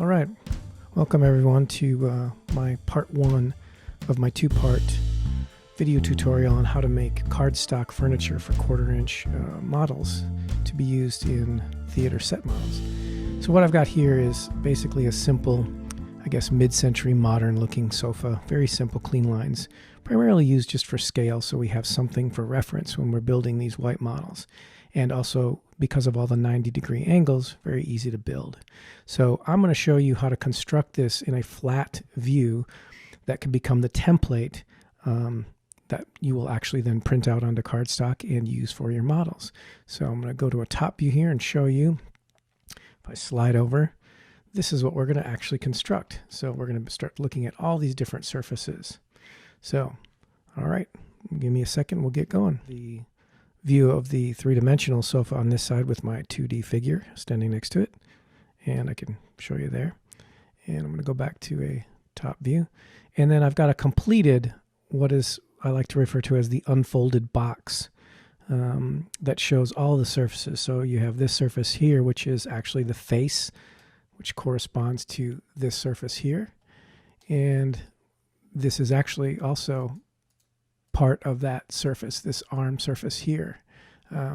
All right, welcome everyone to my part one of my two-part video tutorial on how to make cardstock furniture for quarter-inch models to be used in theater set models. So what I've got here is basically a simple, I guess, mid-century modern-looking sofa. Very simple, clean lines, primarily used just for scale, so we have something for reference when we're building these white models. And also, because of all the 90-degree angles, very easy to build. So I'm going to show you how to construct this in a flat view that can become the template that you will actually then print out onto cardstock and use for your models. So I'm going to go to a top view here and show you. If I slide over, this is what we're going to actually construct. So we're going to start looking at all these different surfaces. So, all right, give me a second, we'll get going. The view of the three-dimensional sofa on this side with my 2D figure standing next to it, and I can show you there. And I'm going to go back to a top view, and then I've got a completed, what is I like to refer to as the unfolded box, that shows all the surfaces. So you have this surface here, which is actually the face, which corresponds to this surface here, and this is actually also part of that surface, this arm surface here,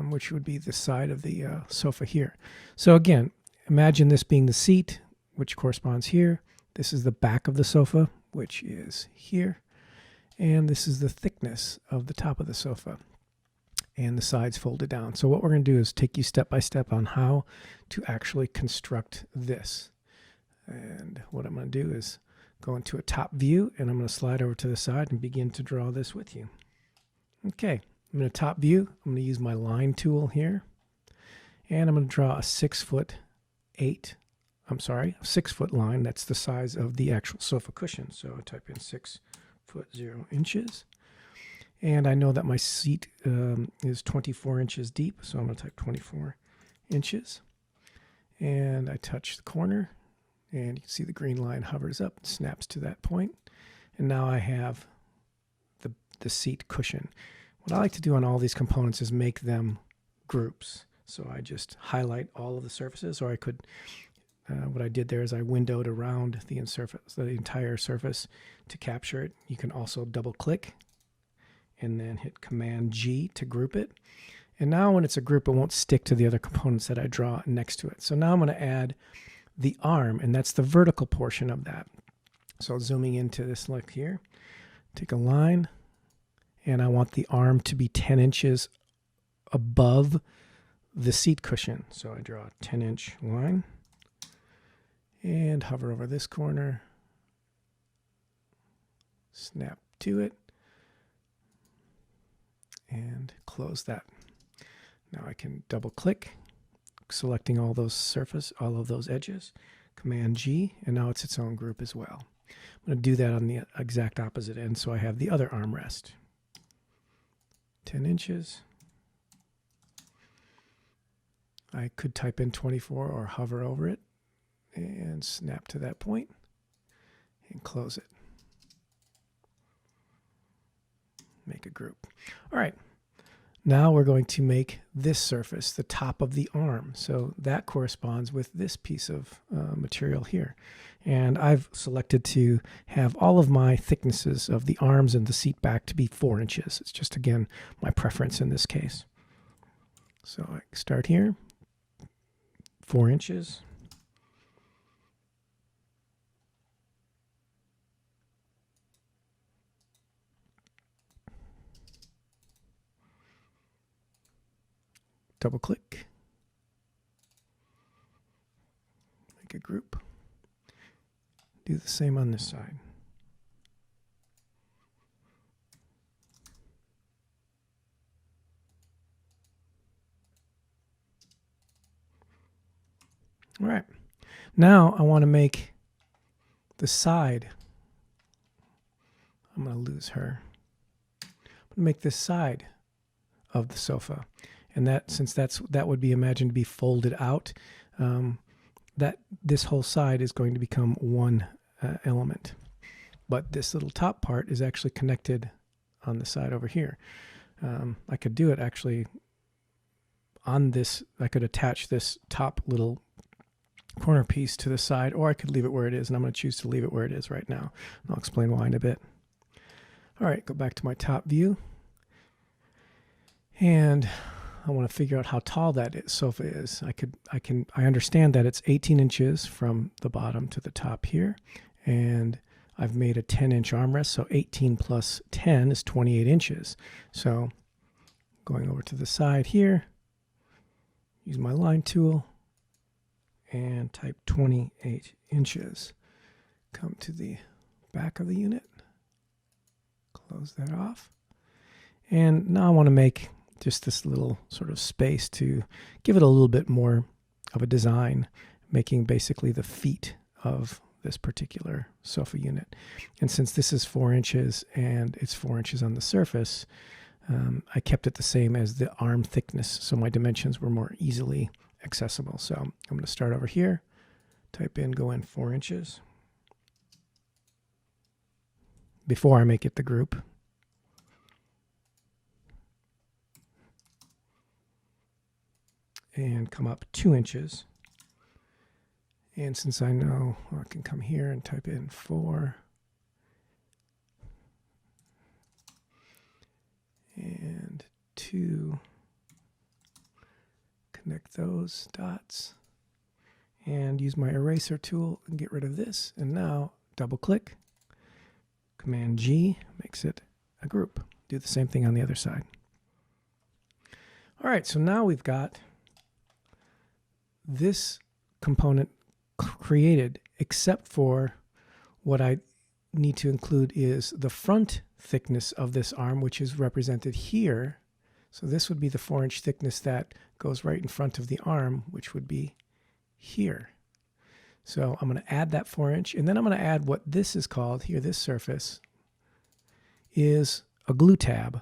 which would be the side of the sofa here. So again, imagine this being the seat, which corresponds here. This is the back of the sofa, which is here. And this is the thickness of the top of the sofa. And the sides folded down. So what we're going to do is take you step by step on how to actually construct this. And what I'm going to do is go into a top view, and I'm going to slide over to the side and begin to draw this with you. Okay, I'm in a top view. I'm going to use my line tool here, and I'm going to draw a 6 foot line. That's the size of the actual sofa cushion. So I type in 6 foot 0 inches, and I know that my seat is 24 inches deep, so I'm going to type 24 inches, and I touch the corner. And you can see the green line hovers up, snaps to that point. And now I have the seat cushion. What I like to do on all these components is make them groups. So I just highlight all of the surfaces, or I could, what I did there is I windowed around the entire surface to capture it. You can also double click and then hit Command G to group it. And now when it's a group, it won't stick to the other components that I draw next to it. So now I'm going to add the arm, and that's the vertical portion of that. So zooming into this look here, take a line, and I want the arm to be 10 inches above the seat cushion. So I draw a 10-inch line and hover over this corner, snap to it, and close that. Now I can double click, selecting all of those edges, Command G, and now it's its own group as well. I'm going to do that on the exact opposite end, so I have the other armrest. 10 inches. I could type in 24 or hover over it and snap to that point and close it. Make a group. All right. Now we're going to make this surface the top of the arm. So that corresponds with this piece of material here. And I've selected to have all of my thicknesses of the arms and the seat back to be 4 inches. It's just, again, my preference in this case. So I start here, 4 inches. Double click, make a group, do the same on this side. All right, now I want to make the side, I'm going to lose her, I'm going to make this side of the sofa. And that, since that would be imagined to be folded out, that this whole side is going to become one element. But this little top part is actually connected on the side over here. I could do it actually on this. I could attach this top little corner piece to the side, or I could leave it where it is, and I'm going to choose to leave it where it is right now. I'll explain why in a bit. All right, go back to my top view, and I want to figure out how tall that sofa is. I understand that it's 18 inches from the bottom to the top here, and I've made a 10-inch armrest, so 18 plus 10 is 28 inches. So going over to the side here, use my line tool and type 28 inches. Come to the back of the unit, close that off, and now I want to make just this little sort of space to give it a little bit more of a design, making basically the feet of this particular sofa unit. And since this is 4 inches and it's 4 inches on the surface, I kept it the same as the arm thickness, so my dimensions were more easily accessible. So I'm going to start over here, go in 4 inches before I make it the group. And come up 2 inches. And since I know, I can come here and type in 4. And 2. Connect those dots. And use my eraser tool and get rid of this. And now double click. Command G makes it a group. Do the same thing on the other side. All right, so now we've got this component created, except for what I need to include is the front thickness of this arm, which is represented here. So this would be the 4-inch thickness that goes right in front of the arm, which would be here. So I'm going to add that 4-inch, and then I'm going to add what this is called here. This surface is a glue tab.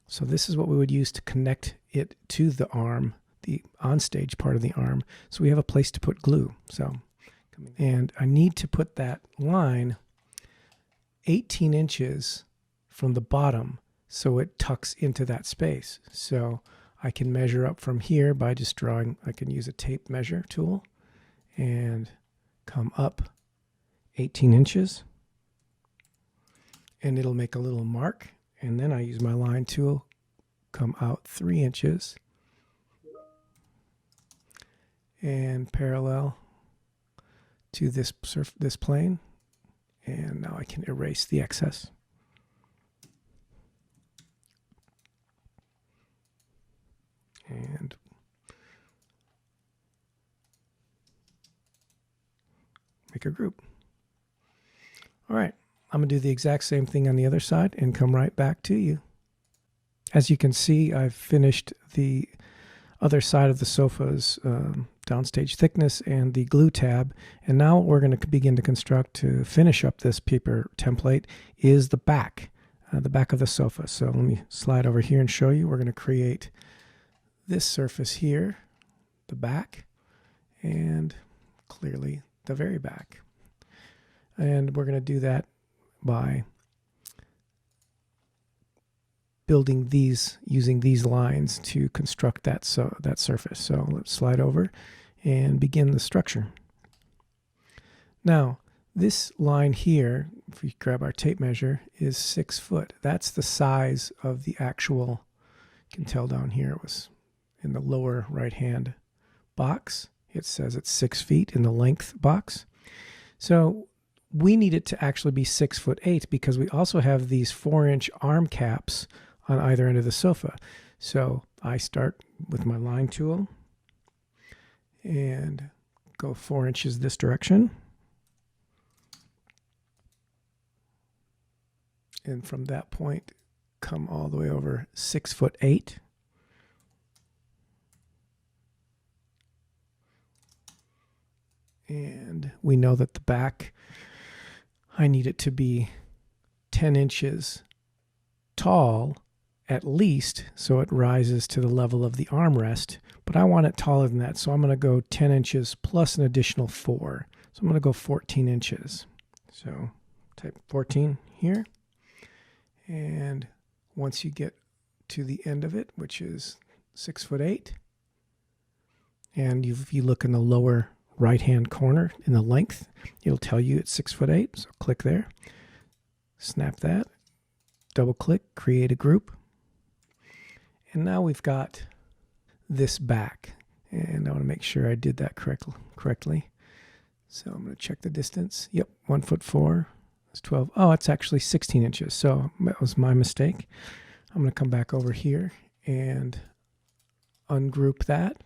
So this is what we would use to connect it to the arm, the onstage part of the arm. So we have a place to put glue. And I need to put that line 18 inches from the bottom so it tucks into that space. So I can measure up from here by just drawing. I can use a tape measure tool and come up 18 inches. And it'll make a little mark. And then I use my line tool, come out 3 inches. And parallel to this plane, and now I can erase the excess. And make a group. All right, I'm going to do the exact same thing on the other side and come right back to you. As you can see, I've finished the other side of the sofa's downstage thickness and the glue tab. And now what we're going to begin to construct to finish up this paper template is the back of the sofa. So let me slide over here and show you. We're going to create this surface here, the back, and clearly the very back. And we're going to do that by building these, using these lines to construct that surface. So let's slide over and begin the structure. Now, this line here, if we grab our tape measure, is 6 foot. That's the size of the actual, you can tell down here it was in the lower right-hand box. It says it's 6 feet in the length box. So we need it to actually be 6'8" because we also have these 4-inch arm caps on either end of the sofa. So I start with my line tool and go 4 inches this direction. And from that point, come all the way over 6'8". And we know that the back, I need it to be 10 inches tall at least, so it rises to the level of the armrest, but I want it taller than that, so I'm going to go 10 inches plus an additional 4. So I'm going to go 14 inches. So type 14 here, and once you get to the end of it, which is 6'8", and if you look in the lower right hand corner in the length. It'll tell you it's 6'8", so click there, snap that, double click, create a group, and now we've got this back, and I want to make sure I did that correctly. So I'm going to check the distance. Yep, 1'4". It's 12. Oh, it's actually 16 inches. So that was my mistake. I'm going to come back over here and ungroup that.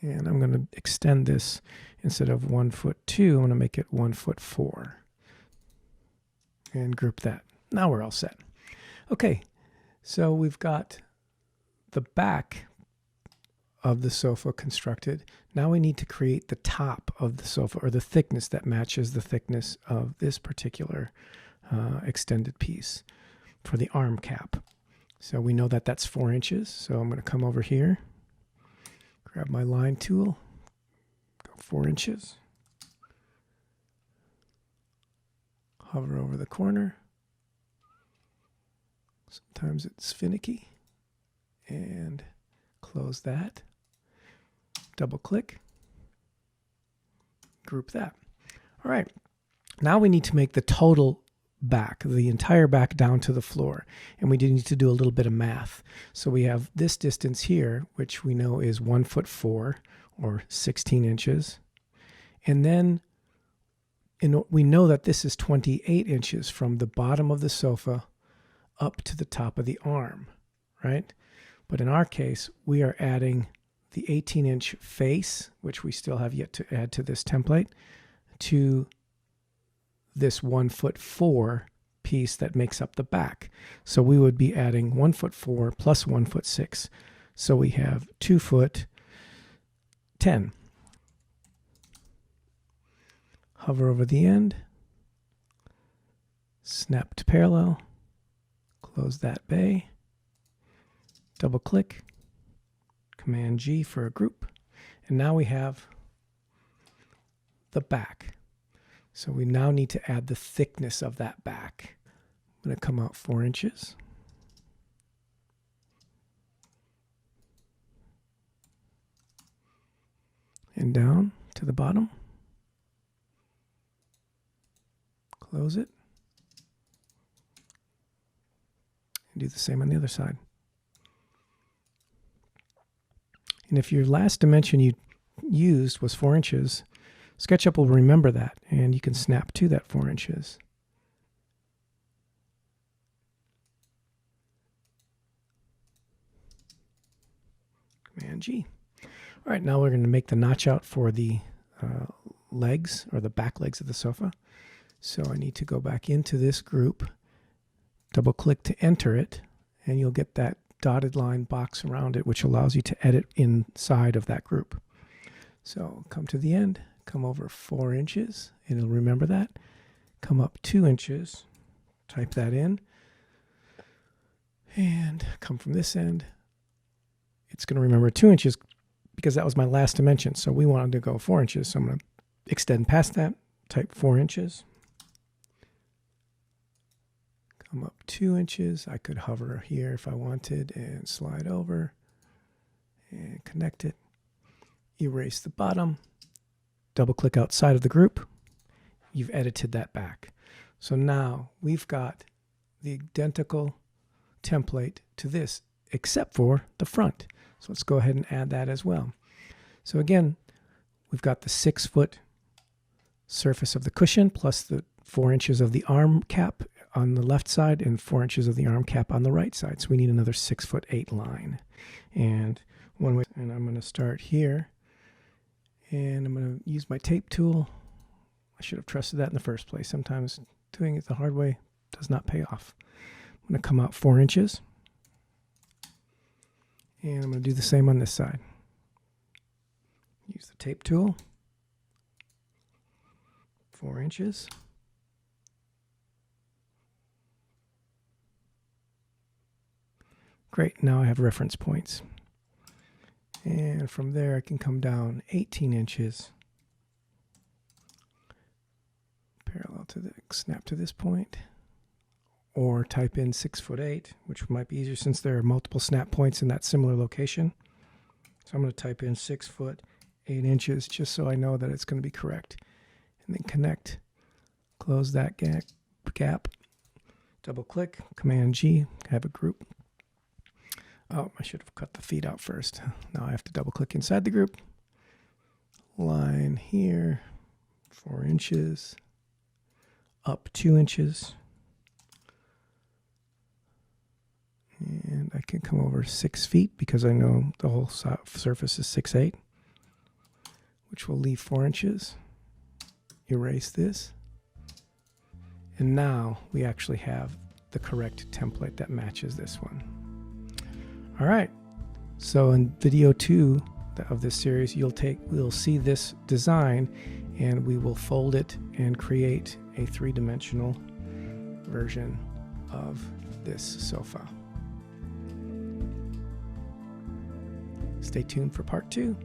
And I'm going to extend this. Instead of 1'2", I'm going to make it 1'4". And group that. Now we're all set. Okay, so we've got the back of the sofa constructed. Now we need to create the top of the sofa, or the thickness that matches the thickness of this particular extended piece for the arm cap. So we know that that's 4 inches. So I'm going to come over here, grab my line tool, go 4 inches, hover over the corner. Sometimes it's finicky, and close that. Double click, group that. All right, now we need to make the total back, the entire back down to the floor, and we do need to do a little bit of math. So we have this distance here, which we know is 1'4", or 16 inches, and then we know that this is 28 inches from the bottom of the sofa up to the top of the arm, right? But in our case, we are adding the 18-inch face, which we still have yet to add to this template, to this 1'4" piece that makes up the back. So we would be adding 1'4" plus 1'6". So we have 2'10". Hover over the end, snap to parallel, close that bay, double click, Command G for a group, and now we have the back. So we now need to add the thickness of that back. I'm going to come out 4 inches. And down to the bottom. Close it. And do the same on the other side. And if your last dimension you used was 4 inches, SketchUp will remember that, and you can snap to that 4 inches. Command G. All right, now we're going to make the notch out for the legs, or the back legs of the sofa. So I need to go back into this group, double click to enter it, and you'll get that dotted line box around it, which allows you to edit inside of that group. So come to the end, come over 4 inches, and it'll remember that. Come up 2 inches, type that in, and come from this end. It's going to remember 2 inches because that was my last dimension. So we wanted to go 4 inches. So I'm going to extend past that, type 4 inches. Come up 2 inches. I could hover here if I wanted and slide over and connect it. Erase the bottom. Double click outside of the group. You've edited that back. So now we've got the identical template to this, except for the front. So let's go ahead and add that as well. So again, we've got the 6 foot surface of the cushion plus the 4 inches of the arm cap on the left side and 4 inches of the arm cap on the right side. So we need another 6'8" line. And I'm going to start here, and I'm going to use my tape tool. I should have trusted that in the first place. Sometimes doing it the hard way does not pay off. I'm going to come out 4 inches, and I'm going to do the same on this side. Use the tape tool, 4 inches. Great, now I have reference points. And from there I can come down 18 inches. Parallel to the, snap to this point. Or type in 6'8", which might be easier since there are multiple snap points in that similar location. So I'm going to type in 6 foot 8 inches just so I know that it's going to be correct. And then connect, close that gap, double click, Command G, have a group. Oh, I should have cut the feet out first. Now I have to double click inside the group. Line here, 4 inches, up 2 inches. And I can come over 6 feet because I know the whole surface is 6'8", which will leave 4 inches. Erase this. And now we actually have the correct template that matches this one. All right, so in video 2 of this series, we'll see this design, and we will fold it and create a 3-dimensional version of this sofa. Stay tuned for part 2.